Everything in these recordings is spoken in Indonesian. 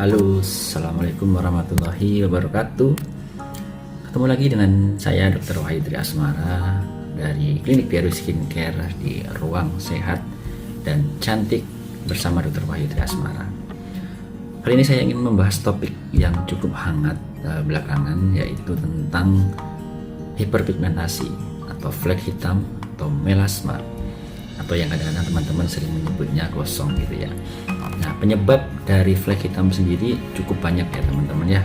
Halo, Assalamualaikum warahmatullahi wabarakatuh. Ketemu lagi dengan saya Dr. Wahyu Triasmara dari Klinik Biaru Skincare di Ruang Sehat dan Cantik bersama Dr. Wahyu Triasmara. Kali ini saya ingin membahas topik yang cukup hangat belakangan, yaitu tentang hiperpigmentasi atau flek hitam atau melasma, atau yang kadang-kadang teman-teman sering menyebutnya gosong gitu ya. Nah, penyebab dari flek hitam sendiri cukup banyak ya teman-teman ya.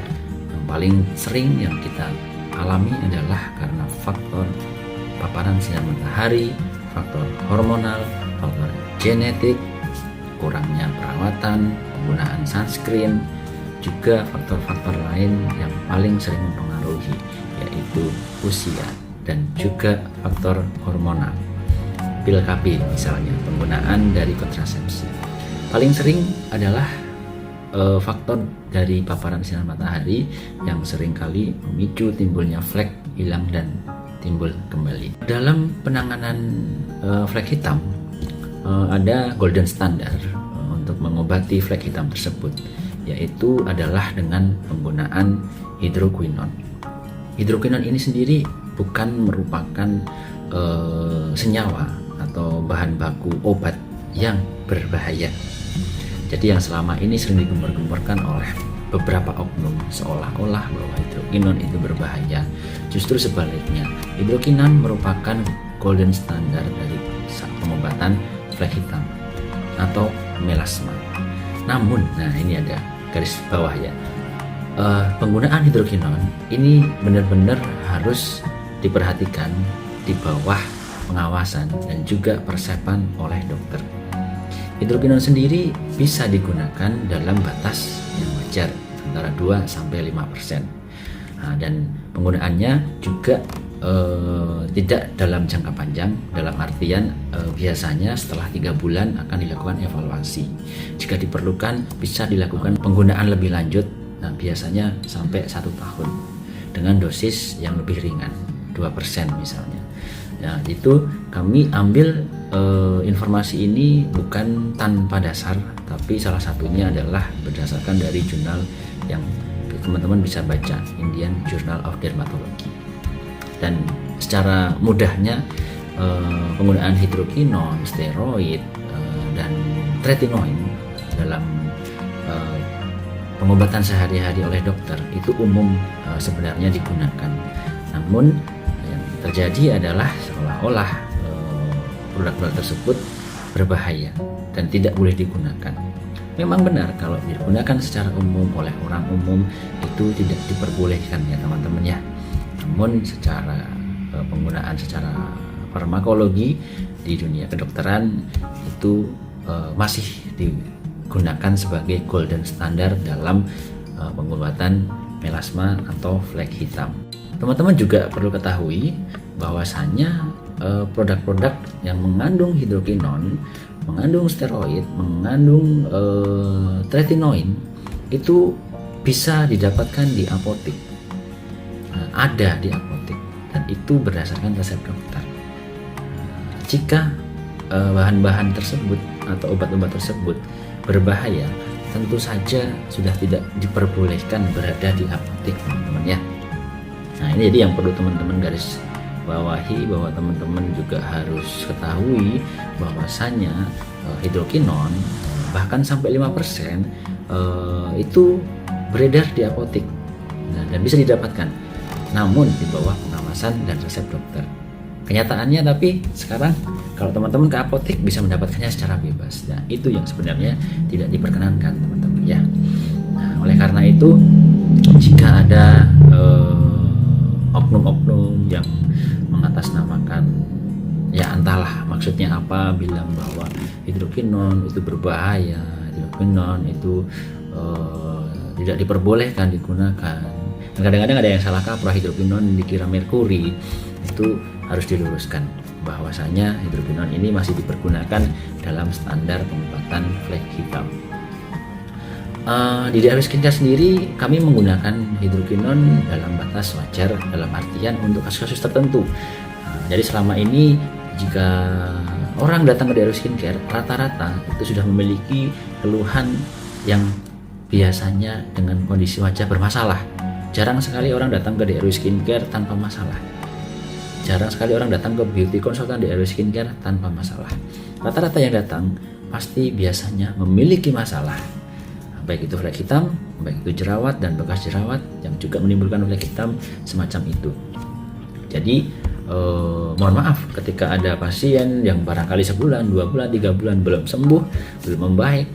Yang paling sering yang kita alami adalah karena faktor paparan sinar matahari, faktor hormonal, faktor genetik, kurangnya perawatan, penggunaan sunscreen, juga faktor-faktor lain yang paling sering mempengaruhi, yaitu usia dan juga faktor hormonal. Pil KB misalnya, penggunaan dari kontrasepsi. Paling sering adalah faktor dari paparan sinar matahari yang seringkali memicu timbulnya flek hilang dan timbul kembali. Dalam penanganan flek hitam ada golden standard untuk mengobati flek hitam tersebut, yaitu adalah dengan penggunaan hidroquinon. Hidroquinon ini sendiri bukan merupakan senyawa atau bahan baku obat yang berbahaya. Jadi yang selama ini sering digembar-gemborkan oleh beberapa oknum seolah-olah bahwa hidroquinon itu berbahaya, justru sebaliknya, hidroquinon merupakan golden standard dari pengobatan flek hitam atau melasma. Namun, nah ini ada garis bawah ya, penggunaan hidroquinon ini benar-benar harus diperhatikan di bawah pengawasan dan juga persepan oleh dokter. Hidroquinon sendiri bisa digunakan dalam batas yang wajar antara 2-5%. Nah, dan penggunaannya juga tidak dalam jangka panjang, dalam artian biasanya setelah 3 bulan akan dilakukan evaluasi. Jika diperlukan bisa dilakukan penggunaan lebih lanjut, nah, biasanya sampai 1 tahun dengan dosis yang lebih ringan, 2% misalnya. Nah, itu kami ambil informasi ini bukan tanpa dasar, tapi salah satunya adalah berdasarkan dari jurnal yang teman-teman bisa baca, Indian Journal of Dermatology. Dan secara mudahnya penggunaan hidroquinon, steroid, dan tretinoin dalam pengobatan sehari-hari oleh dokter itu umum sebenarnya digunakan. Namun yang terjadi adalah seolah-olah produk-produk tersebut berbahaya dan tidak boleh digunakan. Memang benar kalau digunakan secara umum oleh orang umum itu tidak diperbolehkan ya teman-teman ya. Namun secara penggunaan secara farmakologi di dunia kedokteran itu masih digunakan sebagai golden standard dalam pengobatan melasma atau flek hitam. Teman-teman juga perlu ketahui bahwasannya produk-produk yang mengandung hidroquinon, mengandung steroid, mengandung tretinoin itu bisa didapatkan di apotek. Ada di apotek dan itu berdasarkan resep dokter. Jika bahan-bahan tersebut atau obat-obat tersebut berbahaya, tentu saja sudah tidak diperbolehkan berada di apotek, teman-teman ya. Nah, ini jadi yang perlu teman-teman garis bawahi, bahwa teman-teman juga harus ketahui bahwasannya hidroquinon bahkan sampai 5% itu beredar di apotek, dan bisa didapatkan, namun di bawah pengawasan dan resep dokter. Kenyataannya tapi sekarang kalau teman-teman ke apotek bisa mendapatkannya secara bebas. Nah, itu yang sebenarnya tidak diperkenankan teman-teman ya. Nah, oleh karena itu jika ada oknum-oknum yang mengatasnamakan, ya entahlah maksudnya apa, bilang bahwa hidroquinon itu berbahaya, hidroquinon itu tidak diperbolehkan digunakan. Dan kadang-kadang ada yang salah kaprah, hidroquinon dikira merkuri. Itu harus diluruskan bahwasanya hidroquinon ini masih dipergunakan dalam standar pengobatan flek hitam. Di DRW Skincare sendiri kami menggunakan hidroquinon dalam batas wajar, dalam artian untuk kasus-kasus tertentu. Jadi selama ini jika orang datang ke DRW Skincare rata-rata itu sudah memiliki keluhan yang biasanya dengan kondisi wajah bermasalah. Jarang sekali orang datang ke DRW Skincare tanpa masalah. Jarang sekali orang datang ke beauty consultant DRW Skincare tanpa masalah. Rata-rata yang datang pasti biasanya memiliki masalah. Baik itu flek hitam, baik itu jerawat dan bekas jerawat yang juga menimbulkan flek hitam semacam itu. Jadi mohon maaf ketika ada pasien yang barangkali sebulan, 2 bulan, 3 bulan belum sembuh, belum membaik,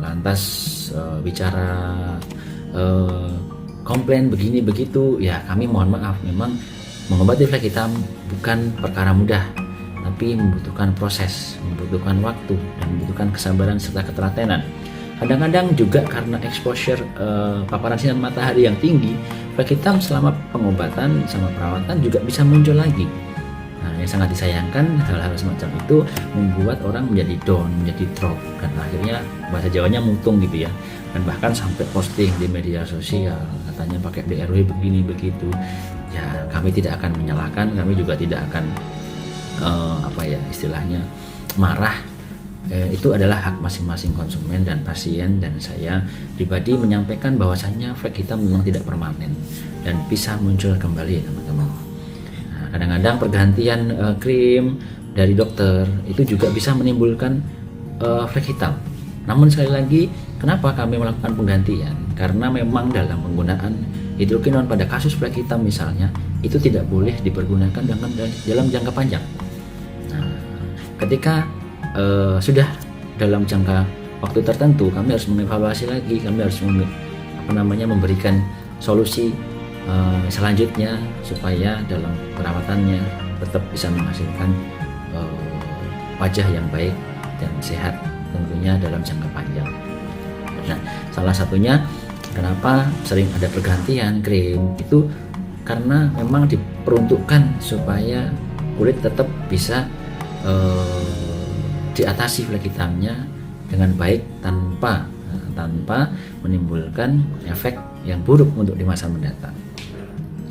lantas bicara komplain begini begitu, ya kami mohon maaf, memang mengobati flek hitam bukan perkara mudah, tapi membutuhkan proses, membutuhkan waktu, dan membutuhkan kesabaran serta ketelatenan. Kadang-kadang juga karena exposure paparan sinar matahari yang tinggi, flek hitam selama pengobatan sama perawatan juga bisa muncul lagi. Nah, yang sangat disayangkan hal-hal semacam itu membuat orang menjadi down, menjadi drop, dan akhirnya bahasa Jawanya mutung gitu ya. Dan bahkan sampai posting di media sosial, katanya pakai DRW begini begitu. Ya, kami tidak akan menyalahkan, kami juga tidak akan istilahnya marah. Itu adalah hak masing-masing konsumen dan pasien, dan saya pribadi menyampaikan bahwasannya flek hitam memang tidak permanen dan bisa muncul kembali, teman-teman. Nah, kadang-kadang pergantian krim dari dokter itu juga bisa menimbulkan flek hitam. Namun sekali lagi, kenapa kami melakukan penggantian? Karena memang dalam penggunaan hidrokinon pada kasus flek hitam misalnya, itu tidak boleh dipergunakan dalam jangka panjang. Nah, ketika sudah dalam jangka waktu tertentu, kami harus mengevaluasi lagi, kami harus memberikan solusi selanjutnya supaya dalam perawatannya tetap bisa menghasilkan wajah yang baik dan sehat, tentunya dalam jangka panjang. Nah, salah satunya kenapa sering ada pergantian krim itu karena memang diperuntukkan supaya kulit tetap bisa diatasi flek hitamnya dengan baik tanpa menimbulkan efek yang buruk untuk di masa mendatang.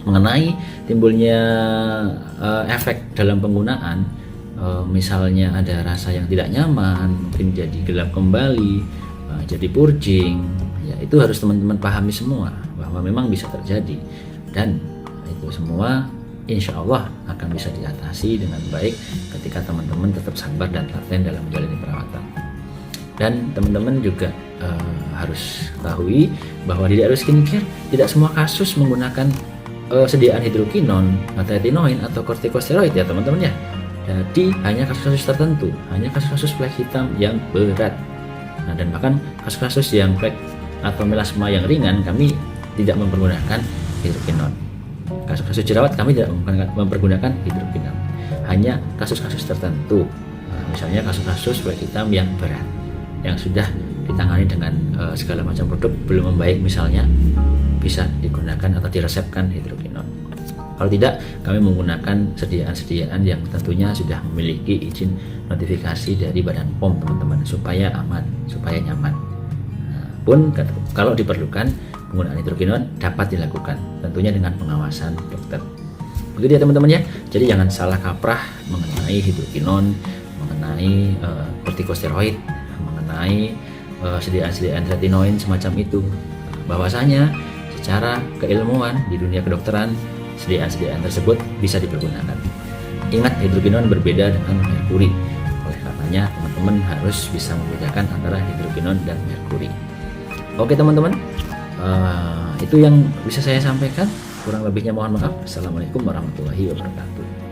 Mengenai timbulnya efek dalam penggunaan, misalnya ada rasa yang tidak nyaman, mungkin jadi gelap kembali, jadi purging, ya itu harus teman-teman pahami semua bahwa memang bisa terjadi, dan itu semua insya Allah akan bisa diatasi dengan baik ketika teman-teman tetap sabar dan telaten dalam menjalani perawatan. Dan teman-teman juga harus ketahui bahwa di DRW Skincare tidak semua kasus menggunakan sediaan hidrokinon, retinoin atau kortikosteroid ya teman-teman ya. Jadi hanya kasus-kasus tertentu, hanya kasus-kasus flek hitam yang berat. Nah, dan bahkan kasus-kasus yang flek atau melasma yang ringan kami tidak mempergunakan hidrokinon. Kasus-kasus jerawat kami tidak mempergunakan hidrokinon, hanya kasus-kasus tertentu. Nah, misalnya kasus-kasus flek hitam yang berat, yang sudah ditangani dengan segala macam produk belum membaik misalnya, bisa digunakan atau diresepkan hidrokinon. Kalau tidak, kami menggunakan sediaan-sediaan yang tentunya sudah memiliki izin notifikasi dari Badan POM teman-teman, supaya aman, supaya nyaman. Nah, pun kalau diperlukan penggunaan hidrokinon dapat dilakukan, tentunya dengan pengawasan dokter. Begitu ya teman-teman ya. Jadi jangan salah kaprah mengenai hidrokinon, mengenai kortikosteroid, mengenai sediaan-sediaan retinoin semacam itu. Bahwasanya secara keilmuan di dunia kedokteran, sediaan-sediaan tersebut bisa dipergunakan. Ingat, hidrokinon berbeda dengan merkuri. Oleh karenanya teman-teman harus bisa membedakan antara hidrokinon dan merkuri. Oke teman-teman, itu yang bisa saya sampaikan. Kurang lebihnya mohon maaf. Assalamualaikum warahmatullahi wabarakatuh.